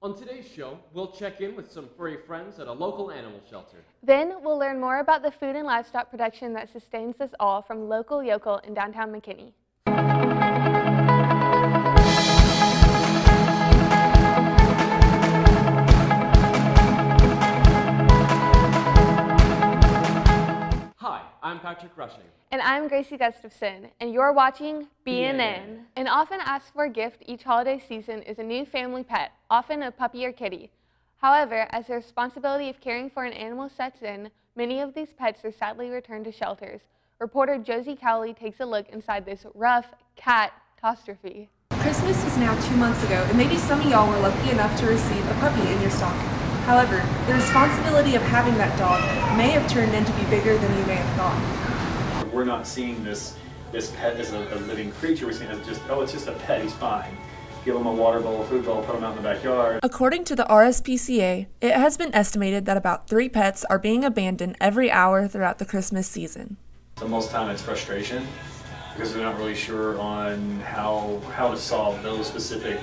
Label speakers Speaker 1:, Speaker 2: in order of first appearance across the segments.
Speaker 1: On today's show, we'll check in with some furry friends at a local animal shelter.
Speaker 2: Then we'll learn more about the food and livestock production that sustains us all from Local Yokel in downtown McKinney.
Speaker 1: Hi, I'm Patrick Rushing.
Speaker 2: And I'm Gracie Gustafson, and you're watching BNN. An often asked for gift each holiday season is a new family pet, often a puppy or kitty. However, as the responsibility of caring for an animal sets in, many of these pets are sadly returned to shelters. Reporter Josie Cowley takes a look inside this rough cat-tostrophe.
Speaker 3: Christmas was now 2 months ago, and maybe some of y'all were lucky enough to receive a puppy in your stocking. However, the responsibility of having that dog may have turned into be bigger than you may have thought.
Speaker 4: We're not seeing this pet as a living creature. We're seeing it as just, oh, it's just a pet, he's fine. Give him a water bowl, a food bowl, put him out in the backyard.
Speaker 3: According to the RSPCA, it has been estimated that about 3 pets are being abandoned every hour throughout the Christmas season.
Speaker 4: So most of the time it's frustration because they're not really sure on how to solve those specific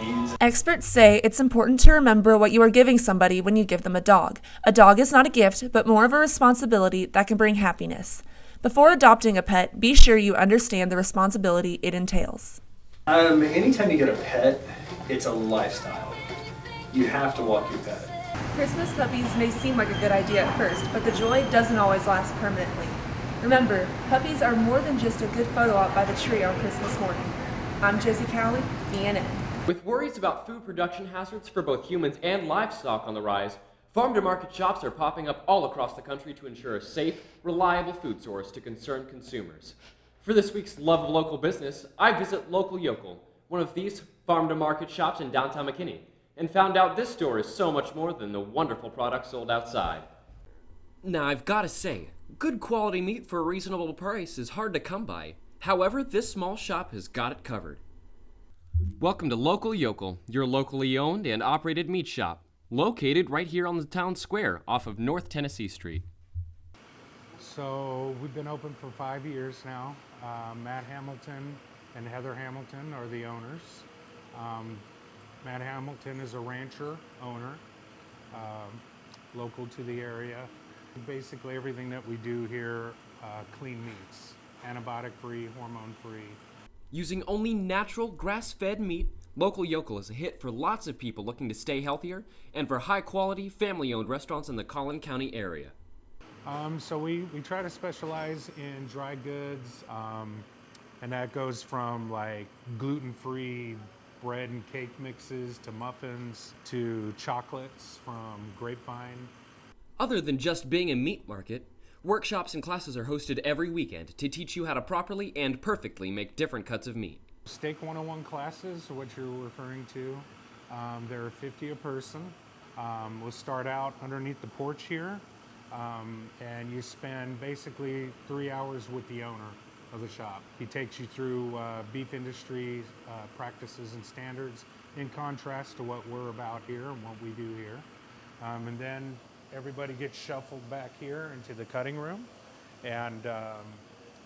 Speaker 4: needs.
Speaker 3: Experts say it's important to remember what you are giving somebody when you give them a dog. A dog is not a gift, but more of a responsibility that can bring happiness. Before adopting a pet, be sure you understand the responsibility it entails.
Speaker 4: Anytime you get a pet, it's a lifestyle. You have to walk your pet.
Speaker 3: Christmas puppies may seem like a good idea at first, but the joy doesn't always last permanently. Remember, puppies are more than just a good photo op by the tree on Christmas morning. I'm Josie Cowley, BNN.
Speaker 1: With worries about food production hazards for both humans and livestock on the rise, farm-to-market shops are popping up all across the country to ensure a safe, reliable food source to concerned consumers. For this week's Love of Local Business, I visit Local Yokel, one of these farm-to-market shops in downtown McKinney, and found out this store is so much more than the wonderful products sold outside.
Speaker 5: Now, I've got to say, good quality meat for a reasonable price is hard to come by. However, this small shop has got it covered. Welcome to Local Yokel, your locally owned and operated meat shop, located right here on the town square off of North Tennessee Street.
Speaker 6: So we've been open for 5 years now. Matt Hamilton and Heather Hamilton are the owners. Matt Hamilton is a rancher owner, local to the area. Basically everything that we do here, clean meats, antibiotic-free, hormone-free.
Speaker 5: Using only natural, grass-fed meat, Local Yokel is a hit for lots of people looking to stay healthier and for high-quality, family-owned restaurants in the Collin County area.
Speaker 6: So we try to specialize in dry goods, and that goes from like gluten-free bread and cake mixes to muffins to chocolates from Grapevine.
Speaker 5: Other than just being a meat market, workshops and classes are hosted every weekend to teach you how to properly and perfectly make different cuts of meat.
Speaker 6: Steak 101 classes, what you're referring to, there are 50 a person. We'll start out underneath the porch here, and you spend basically 3 hours with the owner of the shop. He takes you through beef industry practices and standards in contrast to what we're about here and what we do here. And then everybody gets shuffled back here into the cutting room, and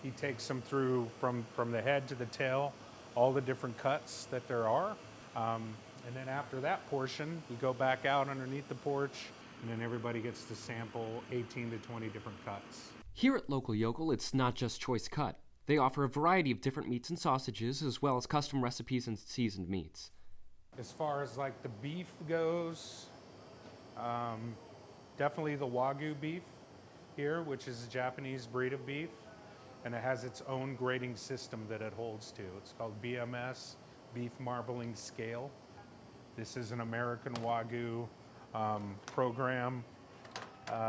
Speaker 6: he takes them through from the head to the tail, all the different cuts that there are. And then after that portion, we go back out underneath the porch, and then everybody gets to sample 18 to 20 different cuts.
Speaker 5: Here at Local Yokel, it's not just choice cut. They offer a variety of different meats and sausages, as well as custom recipes and seasoned meats.
Speaker 6: As far as like the beef goes, definitely the Wagyu beef here, which is a Japanese breed of beef, and it has its own grading system that it holds to. It's called BMS, Beef Marbling Scale. This is an American Wagyu program.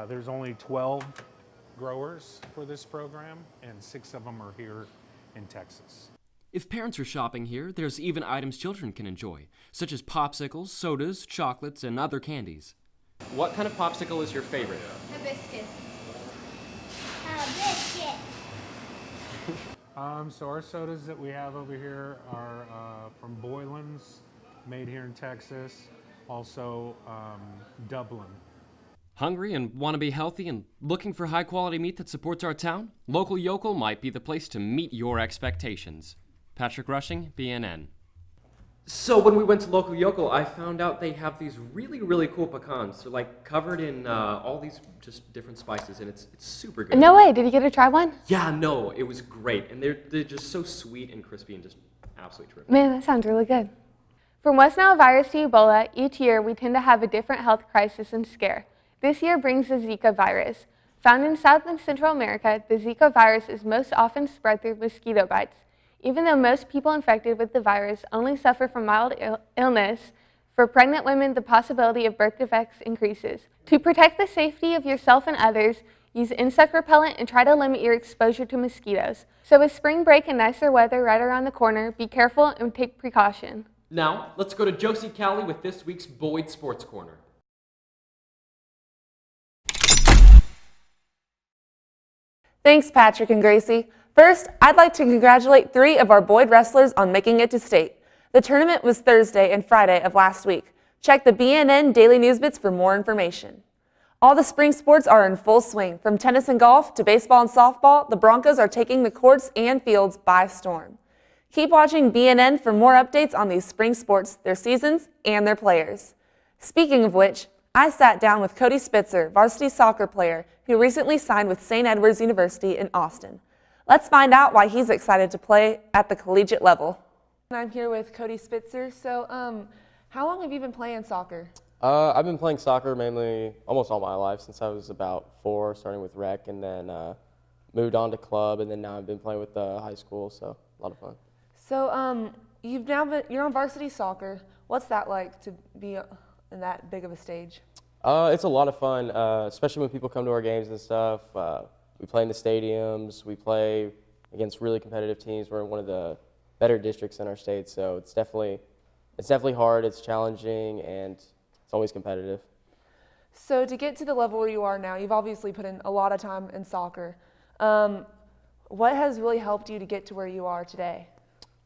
Speaker 6: There's only 12 growers for this program, and 6 of them are here in Texas.
Speaker 5: If parents are shopping here, there's even items children can enjoy, such as popsicles, sodas, chocolates, and other candies.
Speaker 1: What kind of popsicle is your favorite?
Speaker 7: Hibiscus. Hibiscus.
Speaker 6: So our sodas that we have over here are from Boylan's, made here in Texas, also Dublin.
Speaker 5: Hungry and want to be healthy and looking for high-quality meat that supports our town? Local Yokel might be the place to meet your expectations. Patrick Rushing, BNN.
Speaker 1: So when we went to Local Yokel, I found out they have these really, really cool pecans. They're like covered in all these just different spices, and it's super good.
Speaker 2: No way, did you get to try one?
Speaker 1: Yeah, no, it was great, and they're just so sweet and crispy and just absolutely terrific.
Speaker 2: Man, that sounds really good. From West Nile virus to Ebola, each year we tend to have a different health crisis and scare. This year brings the Zika virus. Found in South and Central America, the Zika virus is most often spread through mosquito bites. Even though most people infected with the virus only suffer from mild illness, for pregnant women, the possibility of birth defects increases. To protect the safety of yourself and others, use insect repellent and try to limit your exposure to mosquitoes. So with spring break and nicer weather right around the corner, be careful and take precaution.
Speaker 1: Now, let's go to Josie Callie with this week's Boyd Sports Corner.
Speaker 3: Thanks, Patrick and Gracie. First, I'd like to congratulate 3 of our Boyd wrestlers on making it to state. The tournament was Thursday and Friday of last week. Check the BNN Daily News Bits for more information. All the spring sports are in full swing. From tennis and golf to baseball and softball, the Broncos are taking the courts and fields by storm. Keep watching BNN for more updates on these spring sports, their seasons, and their players. Speaking of which, I sat down with Cody Spitzer, varsity soccer player, who recently signed with St. Edward's University in Austin. Let's find out why he's excited to play at the collegiate level. I'm here with Cody Spitzer. So, how long have you been playing soccer?
Speaker 7: I've been playing soccer mainly almost all my life since I was about 4, starting with rec, and then moved on to club, and then now I've been playing with high school, so a lot of fun.
Speaker 3: So, you're on varsity soccer. What's that like to be in that big of a stage?
Speaker 7: It's a lot of fun, especially when people come to our games and stuff. We play in the stadiums. We play against really competitive teams. We're in one of the better districts in our state, so it's definitely hard. It's challenging, and it's always competitive.
Speaker 3: So to get to the level where you are now, you've obviously put in a lot of time in soccer. What has really helped you to get to where you are today?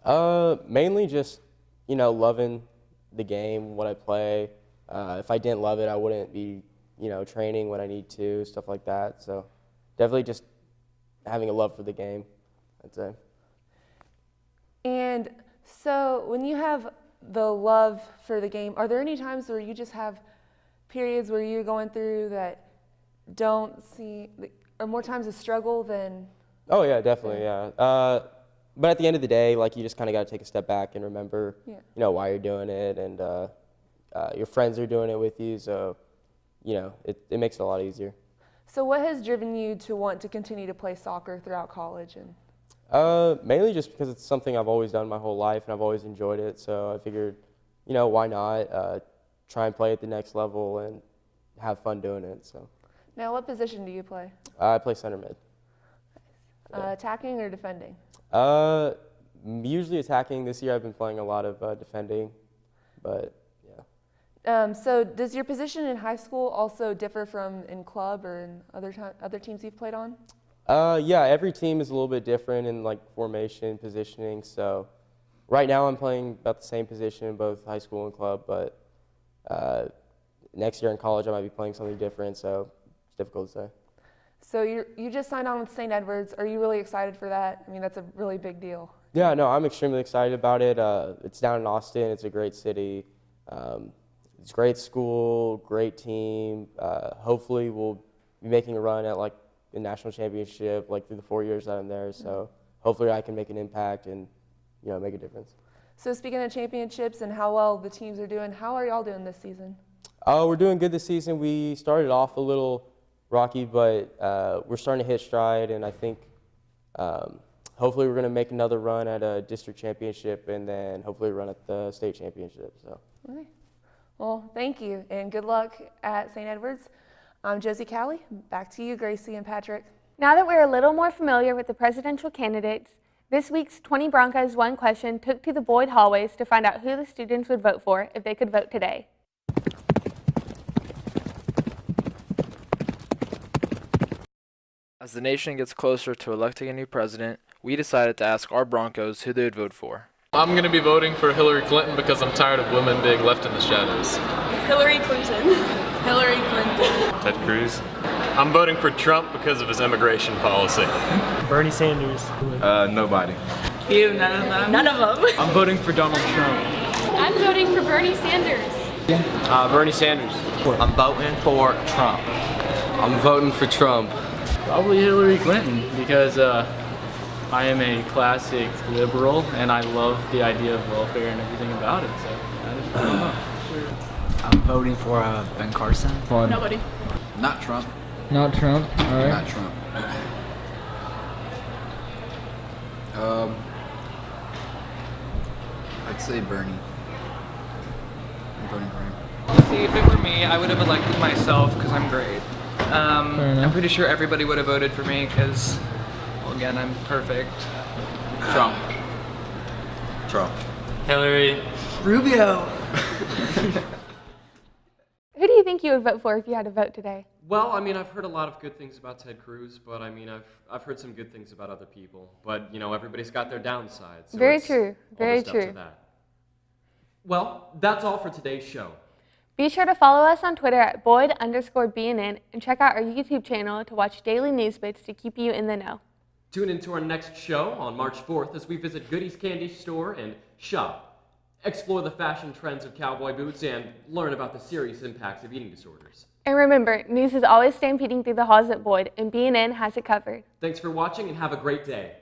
Speaker 7: Mainly just, loving the game, what I play. If I didn't love it, I wouldn't be, training when I need to, stuff like that. So definitely just having a love for the game, I'd say.
Speaker 3: And so when you have the love for the game, are there any times where you just have periods where you're going through that are more times a struggle than?
Speaker 7: Oh yeah, definitely, yeah. But at the end of the day, you just kind of got to take a step back and remember, why you're doing it, and your friends are doing it with you, so, it makes it a lot easier.
Speaker 3: So what has driven you to want to continue to play soccer throughout college?
Speaker 7: Mainly just because it's something I've always done my whole life, and I've always enjoyed it, so I figured, why not try and play at the next level and have fun doing it. So.
Speaker 3: Now, what position do you play?
Speaker 7: I play center mid.
Speaker 3: Yeah. Attacking or defending?
Speaker 7: Usually attacking. This year I've been playing a lot of defending, but
Speaker 3: yeah. So does your position in high school also differ from in club or in other teams you've played on?
Speaker 7: Yeah, every team is a little bit different in formation, positioning. So right now I'm playing about the same position in both high school and club, but next year in college I might be playing something different, so it's difficult to say.
Speaker 3: So you just signed on with St. Edward's. Are you really excited for that? I mean, that's a really big deal.
Speaker 7: Yeah, no, I'm extremely excited about it. It's down in Austin. It's a great city. It's a great school, great team. Hopefully we'll be making a run at the national championship through the 4 years that I'm there. So hopefully I can make an impact and make a difference.
Speaker 3: So speaking of championships and how well the teams are doing, how are y'all doing this season?
Speaker 7: We're doing good this season. We started off a little rocky, but we're starting to hit stride, and I think hopefully we're going to make another run at a district championship, and then hopefully run at the state championship. So.
Speaker 3: Okay. Well, thank you, and good luck at St. Edward's. I'm Josie Callie. Back to you, Gracie and Patrick.
Speaker 2: Now that we're a little more familiar with the presidential candidates, this week's 20 Broncos 1 question took to the Boyd hallways to find out who the students would vote for if they could vote today.
Speaker 8: As the nation gets closer to electing a new president, we decided to ask our Broncos who they would vote for.
Speaker 9: I'm going to be voting for Hillary Clinton because I'm tired of women being left in the shadows.
Speaker 10: Hillary Clinton. Hillary Clinton.
Speaker 4: Ted Cruz. I'm voting for Trump because of his immigration policy.
Speaker 11: Bernie Sanders.
Speaker 9: Nobody.
Speaker 10: You, none of them. None of them.
Speaker 9: I'm voting for Donald Trump.
Speaker 10: I'm voting for Bernie Sanders.
Speaker 5: Bernie Sanders.
Speaker 11: I'm voting for Trump.
Speaker 9: I'm voting for Trump.
Speaker 12: Probably Hillary Clinton because I am a classic liberal and I love the idea of welfare and everything about it. So I don't know.
Speaker 11: I'm voting for Ben Carson.
Speaker 10: Nobody.
Speaker 11: Not Trump.
Speaker 13: Not Trump. All right.
Speaker 11: Not Trump. I'd say Bernie. I'm voting for him.
Speaker 14: See, if it were me, I would have elected myself because I'm great. I'm pretty sure everybody would have voted for me because, well, again, I'm perfect.
Speaker 11: Trump. Trump.
Speaker 14: Hillary.
Speaker 11: Rubio.
Speaker 2: Who do you think you would vote for if you had to vote today?
Speaker 1: Well, I mean, I've heard a lot of good things about Ted Cruz, but I mean, I've heard some good things about other people. But, you know, everybody's got their downsides. So
Speaker 2: Very
Speaker 1: it's
Speaker 2: true. Very
Speaker 1: all just up to
Speaker 2: true.
Speaker 1: that. Well, that's all for today's show.
Speaker 2: Be sure to follow us on Twitter at Boyd_BNN and check out our YouTube channel to watch daily news bits to keep you in the know.
Speaker 1: Tune into our next show on March 4th as we visit Goody's Candy Store and shop, explore the fashion trends of cowboy boots, and learn about the serious impacts of eating disorders.
Speaker 2: And remember, news is always stampeding through the halls at Boyd, and BNN has it covered.
Speaker 1: Thanks for watching and have a great day.